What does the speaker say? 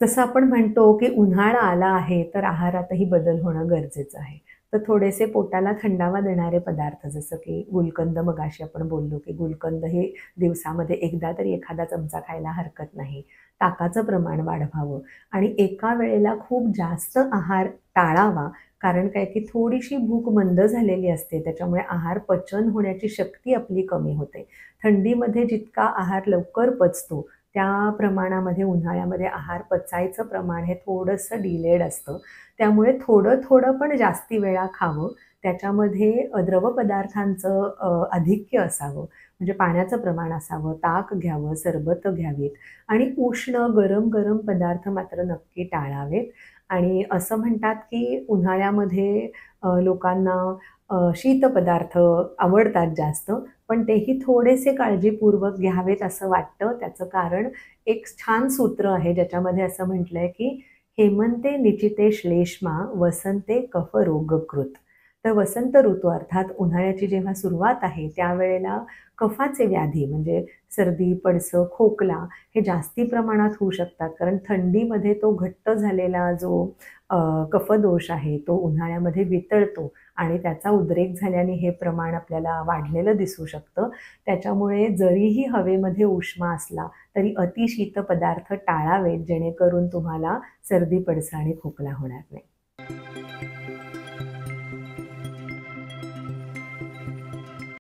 जसं आपण म्हणतो, की उन्हाळा आला आहे, तर आहारातही बदल होणं गरजेचं आहे. तर थोडेसे पोटाला थंडावा देणारे पदार्थ जसं की गुलकंद मगाशी आपण बोललो, की गुलकंद हे दिवसामध्ये एकदा तरी एखादा चमचा खायला हरकत नाही. ताकाचं प्रमाण वाढवावं आणि एका वेळेला खूप जास्त आहार टाळावा. कारण काय, की थोडीशी भूक मंद झालेली असते. त्याच्यामुळे आहार पचन होण्याची शक्ती आपली कमी होते. थंडीमध्ये जितका आहार लवकर पचतो, त्या प्रमाणामध्ये उन्हाळ्यामध्ये आहार पचायचं प्रमाण हे थोडंसं डिलेड असतं. त्यामुळे थोडं-थोडं पण जास्ती वेळा खावं. त्याच्यामध्ये द्रवपदार्थांचं आधिक्य असावं. म्हणजे पाण्याचं प्रमाण असावं, ताक घ्यावं, सरबतं घ्यावीत आणि उष्ण, गरम-गरम पदार्थ मात्र नक्की टाळावेत. आणि असं म्हणतात, की उन्हाळ्यामध्ये लोकांना शीतपदार्थ आवडतात जास्त. पण तेही थोडेसे काळजीपूर्वक घ्यावेत असं वाटतं. त्याचं कारण एक छान सूत्र आहे ज्याच्यामध्ये असं म्हटलंय, की "हेमंते निचिते श्लेष्मा वसंते कफरोगकृत." तर वसंत ऋतू अर्थात उन्हाळ्याची जेव्हा सुरुवात आहे, त्यावेळेला कफाचे व्याधी म्हणजे सर्दी, पडसं, खोकला हे जास्ती प्रमाणात होऊ शकतात. कारण थंडीमध्ये तो घट्ट झालेला जो कफदोष आहे, तो उन्हाळ्यामध्ये वितळतो आणि त्याचा उद्रेक झाल्याने हे प्रमाण आपल्याला वाढलेलं दिसू शकतं. त्याच्यामुळे जरीही हवेमध्ये उष्मा असला, तरी अतिशीत पदार्थ टाळावेत, जेणेकरून तुम्हाला सर्दी, पडसं आणि खोकला होणार नाही.